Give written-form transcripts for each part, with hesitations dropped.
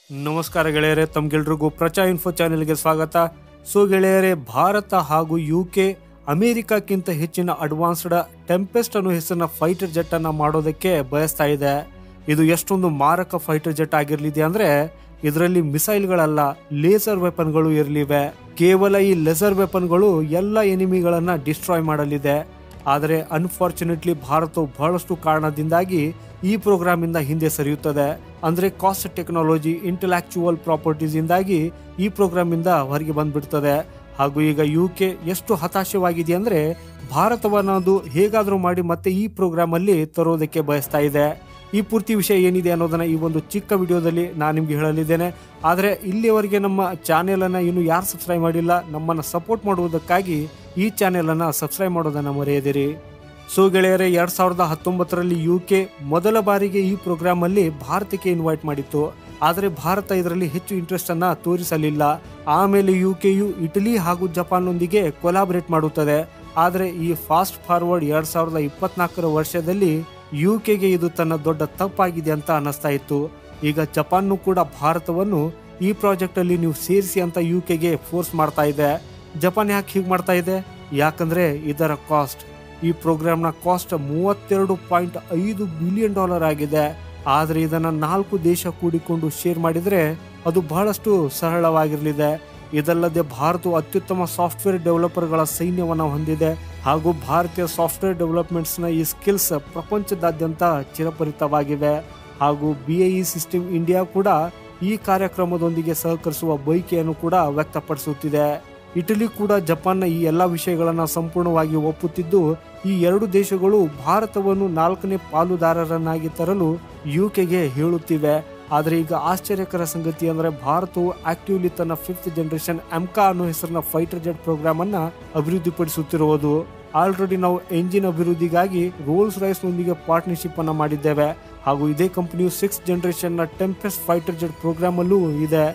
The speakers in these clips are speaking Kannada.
ನಮಸ್ಕಾರ ಗೆಳೆಯರೆ, ತಮ್ಗೆಲ್ರಿಗೂ ಪ್ರಚಾ ಇನ್ಫೋ ಚಾನೆಲ್ಗೆ ಸ್ವಾಗತ. ಸೊ ಗೆಳೆಯರೆ, ಭಾರತ ಹಾಗೂ ಯುಕೆ ಅಮೆರಿಕಕ್ಕಿಂತ ಹೆಚ್ಚಿನ ಅಡ್ವಾನ್ಸ್ಡ್ ಟೆಂಪೆಸ್ಟ್ ಅನ್ನೋ ಹೆಸರಿನ ಫೈಟರ್ ಜೆಟ್ ಅನ್ನ ಮಾಡೋದಕ್ಕೆ ಬಯಸ್ತಾ ಇದೆ. ಇದು ಎಷ್ಟೊಂದು ಮಾರಕ ಫೈಟರ್ ಜೆಟ್ ಆಗಿರ್ಲಿದೆ ಅಂದ್ರೆ ಇದರಲ್ಲಿ ಮಿಸೈಲ್ಗಳಲ್ಲ, ಲೇಸರ್ ವೆಪನ್ಗಳು ಇರಲಿವೆ. ಕೇವಲ ಈ ಲೇಸರ್ ವೆಪನ್ಗಳು ಎಲ್ಲ ಎನಿಮಿಗಳನ್ನ ಡಿಸ್ಟ್ರಾಯ್ ಮಾಡಲಿದೆ. ಆದರೆ ಅನ್ಫಾರ್ಚುನೇಟ್ಲಿ ಭಾರತವು ಬಹಳಷ್ಟು ಕಾರಣದಿಂದಾಗಿ ಈ ಪ್ರೋಗ್ರಾಮ್ ಇಂದ ಹಿಂದೆ ಸರಿಯುತ್ತದೆ. ಅಂದ್ರೆ ಕಾಸ್ಟ್ ಟೆಕ್ನಾಲಜಿ, ಇಂಟೆಲೆಕ್ಚುವಲ್ ಪ್ರಾಪರ್ಟೀಸ್ ಇಂದಾಗಿ ಈ ಪ್ರೋಗ್ರಾಮ್ ಇಂದ ಹೊರಗೆ ಬಂದ್ಬಿಡ್ತದೆ. ಹಾಗೂ ಈಗ ಯುಕೆ ಎಷ್ಟು ಹತಾಶವಾಗಿದೆ ಅಂದ್ರೆ ಭಾರತವನ್ನದು ಹೇಗಾದ್ರೂ ಮಾಡಿ ಮತ್ತೆ ಈ ಪ್ರೋಗ್ರಾಮ್ ಅಲ್ಲಿ ತರೋದಕ್ಕೆ ಬಯಸ್ತಾ ಇದೆ. ಈ ಪೂರ್ತಿ ವಿಷಯ ಏನಿದೆ ಅನ್ನೋದನ್ನ ಈ ಒಂದು ಚಿಕ್ಕ ವಿಡಿಯೋದಲ್ಲಿ ನಾನು ನಿಮ್ಗೆ ಹೇಳಲಿದ್ದೇನೆ. ಆದರೆ ಇಲ್ಲಿವರೆಗೆ ನಮ್ಮ ಚಾನೆಲ್ ಅನ್ನ ಇನ್ನು ಯಾರು ಸಬ್ಸ್ಕ್ರೈಬ್ ಮಾಡಿಲ್ಲ, ನಮ್ಮನ್ನ ಸಪೋರ್ಟ್ ಮಾಡುವುದಕ್ಕಾಗಿ ಈ ಚಾನೆಲ್ ಅನ್ನ ಸಬ್ಸ್ಕ್ರೈಬ್ ಮಾಡೋದನ್ನ ಮರೆಯದಿರಿ. ಸೊ ಗೆಳೆಯರೆ, 2019ರಲ್ಲಿ ಯುಕೆ ಮೊದಲ ಬಾರಿಗೆ ಈ ಪ್ರೋಗ್ರಾಮ್ ಅಲ್ಲಿ ಭಾರತಕ್ಕೆ ಇನ್ವೈಟ್ ಮಾಡಿತ್ತು. ಆದರೆ ಭಾರತ ಇದರಲ್ಲಿ ಹೆಚ್ಚು ಇಂಟ್ರೆಸ್ಟ್ ಅನ್ನ ತೋರಿಸಲಿಲ್ಲ. ಆಮೇಲೆ ಯುಕೆಯು ಇಟಲಿ ಹಾಗೂ ಜಪಾನ್ನೊಂದಿಗೆ ಕೊಲಾಬರೇಟ್ ಮಾಡುತ್ತದೆ. ಆದರೆ ಈ ಫಾಸ್ಟ್ ಫಾರ್ವರ್ಡ್ 2024ರ ವರ್ಷದಲ್ಲಿ ಯುಕೆಗೆ ಇದು ತನ್ನ ದೊಡ್ಡ ತಪ್ಪಾಗಿದೆ ಅಂತ ಅನ್ನಿಸ್ತಾ ಇತ್ತು. ಈಗ ಜಪಾನ್ ಕೂಡ ಭಾರತವನ್ನು ಈ ಪ್ರಾಜೆಕ್ಟ್ ಅಲ್ಲಿ ನೀವು ಸೇರಿಸಿ ಅಂತ ಯುಕೆಗೆ ಫೋರ್ಸ್ ಮಾಡ್ತಾ ಇದೆ. ಜಪಾನ್ ಯಾಕೆ ಹೀಗೆ ಮಾಡ್ತಾ ಇದೆ? ಯಾಕಂದ್ರೆ ಇದರ ಕಾಸ್ಟ್, ಈ ಪ್ರೋಗ್ರಾಮ್ ನ ಕಾಸ್ಟ್ $32.5 ಬಿಲಿಯನ್ ಆಗಿದೆ. ಆದ್ರೆ ಇದನ್ನ 4 ದೇಶ ಕೂಡಿಕೊಂಡು ಶೇರ್ ಮಾಡಿದ್ರೆ ಅದು ಬಹಳಷ್ಟು ಸರಳವಾಗಿರಲಿದೆ. ಇದಲ್ಲದೆ ಭಾರತವು ಅತ್ಯುತ್ತಮ ಸಾಫ್ಟ್ವೇರ್ ಡೆವಲಪರ್ಗಳ ಸೈನ್ಯವನ್ನು ಹೊಂದಿದೆ ಹಾಗೂ ಭಾರತೀಯ ಸಾಫ್ಟ್ವೇರ್ ಡೆವಲಪ್ಮೆಂಟ್ಸ್ ನ ಈ ಸ್ಕಿಲ್ಸ್ ಪ್ರಪಂಚದಾದ್ಯಂತ ಚಿರಪರಿತವಾಗಿವೆ. ಹಾಗೂ BAE ಸಿಸ್ಟಮ್ ಇಂಡಿಯಾ ಕೂಡ ಈ ಕಾರ್ಯಕ್ರಮದೊಂದಿಗೆ ಸಹಕರಿಸುವ ಬಯಕೆಯನ್ನು ಕೂಡ ವ್ಯಕ್ತಪಡಿಸುತ್ತಿದೆ. ಇಟಲಿ ಕೂಡ ಜಪಾನ್ನ ಈ ಎಲ್ಲಾ ವಿಷಯಗಳನ್ನ ಸಂಪೂರ್ಣವಾಗಿ ಒಪ್ಪುತ್ತಿದ್ದು, ಈ ಎರಡು ದೇಶಗಳು ಭಾರತವನ್ನು 4ನೇ ಪಾಲುದಾರರನ್ನಾಗಿ ತರಲು ಯುಕೆಗೆ ಹೇಳುತ್ತಿವೆ. ಆದರೆ ಈಗ ಆಶ್ಚರ್ಯಕರ ಸಂಗತಿ ಅಂದ್ರೆ ಭಾರತವು ಆಕ್ಟಿವ್ಲಿ ತನ್ನ 5th ಜನರೇಷನ್ ಎಂಕಾ ಅನ್ನೋ ಹೆಸರಿನ ಫೈಟರ್ ಜೆಟ್ ಪ್ರೋಗ್ರಾಮ್ ಅನ್ನ ಅಭಿವೃದ್ಧಿಪಡಿಸುತ್ತಿರುವುದು. ಆಲ್ರೆಡಿ ನಾವು ಎಂಜಿನ್ ಅಭಿವೃದ್ಧಿಗಾಗಿ ರೋಲ್ಸ್ ರಾಯ್ಸ್ ನೊಂದಿಗೆ ಪಾರ್ಟ್ನರ್ಶಿಪ್ ಅನ್ನ ಮಾಡಿದ್ದೇವೆ. ಹಾಗೂ ಇದೇ ಕಂಪನಿಯು 6th ಜನರೇಷನ್ ನ ಟೆಂಪೆಸ್ಟ್ ಫೈಟರ್ ಜೆಟ್ ಪ್ರೋಗ್ರಾಮ್ ಅಲ್ಲೂ ಇದೆ.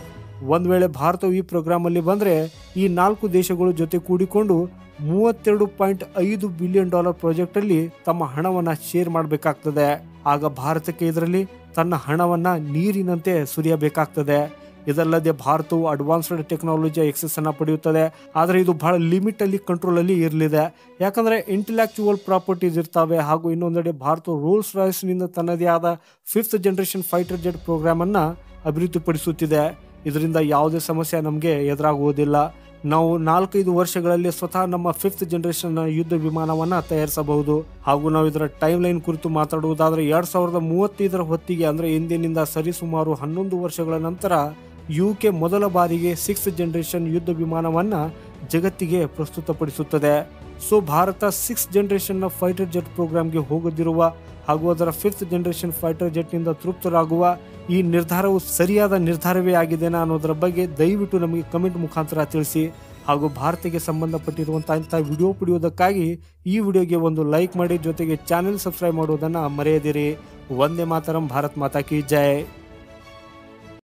ಒಂದ್ ವೇಳೆ ಭಾರತವು ಈ ಪ್ರೋಗ್ರಾಮ್ ಅಲ್ಲಿ ಬಂದ್ರೆ ಈ 4 ದೇಶಗಳ ಜೊತೆ ಕೂಡಿಕೊಂಡು $32.5 ಬಿಲಿಯನ್ ಪ್ರಾಜೆಕ್ಟ್ ಅಲ್ಲಿ ತಮ್ಮ ಹಣವನ್ನ ಶೇರ್ ಮಾಡಬೇಕಾಗ್ತದೆ. ಆಗ ಭಾರತಕ್ಕೆ ಇದರಲ್ಲಿ ತನ್ನ ಹಣವನ್ನ ನೀರಿನಂತೆ ಸುರಿಯಬೇಕಾಗ್ತದೆ. ಇದಲ್ಲದೆ ಭಾರತವು ಅಡ್ವಾನ್ಸ್ಡ್ ಟೆಕ್ನಾಲಜಿ ಎಕ್ಸೆಸ್ ಅನ್ನ ಪಡೆಯುತ್ತದೆ. ಆದರೆ ಇದು ಬಹಳ ಲಿಮಿಟ್ ಅಲ್ಲಿ, ಕಂಟ್ರೋಲ್ ಅಲ್ಲಿ ಇರಲಿದೆ. ಯಾಕಂದ್ರೆ ಇಂಟೆಲೆಕ್ಚುವಲ್ ಪ್ರಾಪರ್ಟೀಸ್ ಇರ್ತವೆ. ಹಾಗೂ ಇನ್ನೊಂದೆಡೆ ಭಾರತ ರೋಲ್ಸ್ ರಾಯ್ಸ್ ನಿಂದ ತನ್ನದೇ ಆದ 5th generation fighter jet program ಅನ್ನ ಅಭಿವೃದ್ಧಿಪಡಿಸುತ್ತಿದೆ. ಇದರಿಂದ ಯಾವುದೇ ಸಮಸ್ಯೆ ನಮಗೆ ಎದುರಾಗುವುದಿಲ್ಲ. ನಾವು 4-5 ವರ್ಷಗಳಲ್ಲಿ ಸ್ವತಃ ನಮ್ಮ 5th ಜನರೇಷನ್ ಯುದ್ಧ ವಿಮಾನವನ್ನ ತಯಾರಿಸಬಹುದು. ಹಾಗೂ ನಾವು ಇದರ ಟೈಮ್ ಲೈನ್ ಕುರಿತು ಮಾತಾಡುವುದಾದ್ರೆ 2035ರ ಹೊತ್ತಿಗೆ ಅಂದ್ರೆ ಇಂದಿನಿಂದ ಸರಿಸುಮಾರು 11 ವರ್ಷಗಳ ನಂತರ ಯುಕೆ ಮೊದಲ ಬಾರಿಗೆ 6th ಜನರೇಷನ್ ಯುದ್ಧ ವಿಮಾನವನ್ನ ಜಗತ್ತಿಗೆ ಪ್ರಸ್ತುತಪಡಿಸುತ್ತದೆ. ಸೊ ಭಾರತ 6th ಜನರೇಷನ್ ನ ಫೈಟರ್ ಜೆಟ್ ಪ್ರೋಗ್ರಾಮ್ಗೆ ಹೋಗದಿರುವ ಹಾಗೂ ಅದರ 5th ಜನರೇಷನ್ ಫೈಟರ್ ಜೆಟ್ ನಿಂದ ತೃಪ್ತರಾಗುವ ಈ ನಿರ್ಧಾರವು ಸರಿಯಾದ ನಿರ್ಧಾರವೇ ಆಗಿದೆನಾ ಅನ್ನೋದರ ಬಗ್ಗೆ ದಯವಿಟ್ಟು ನಮಗೆ ಕಮೆಂಟ್ ಮುಖಾಂತರ ತಿಳಿಸಿ. ಹಾಗೂ ಭಾರತಕ್ಕೆ ಸಂಬಂಧಪಟ್ಟಿರುವಂತಹ ವಿಡಿಯೋ ಪಡೆಯುವುದಕ್ಕಾಗಿ ಈ ವಿಡಿಯೋಗೆ ಒಂದು ಲೈಕ್ ಮಾಡಿ, ಜೊತೆಗೆ ಚಾನೆಲ್ ಸಬ್ಸ್ಕ್ರೈಬ್ ಮಾಡುವುದನ್ನು ಮರೆಯದಿರಿ. ವಂದೇ ಮಾತರಂ, ಭಾರತ್ ಮಾತಾ ಕಿ ಜೈ.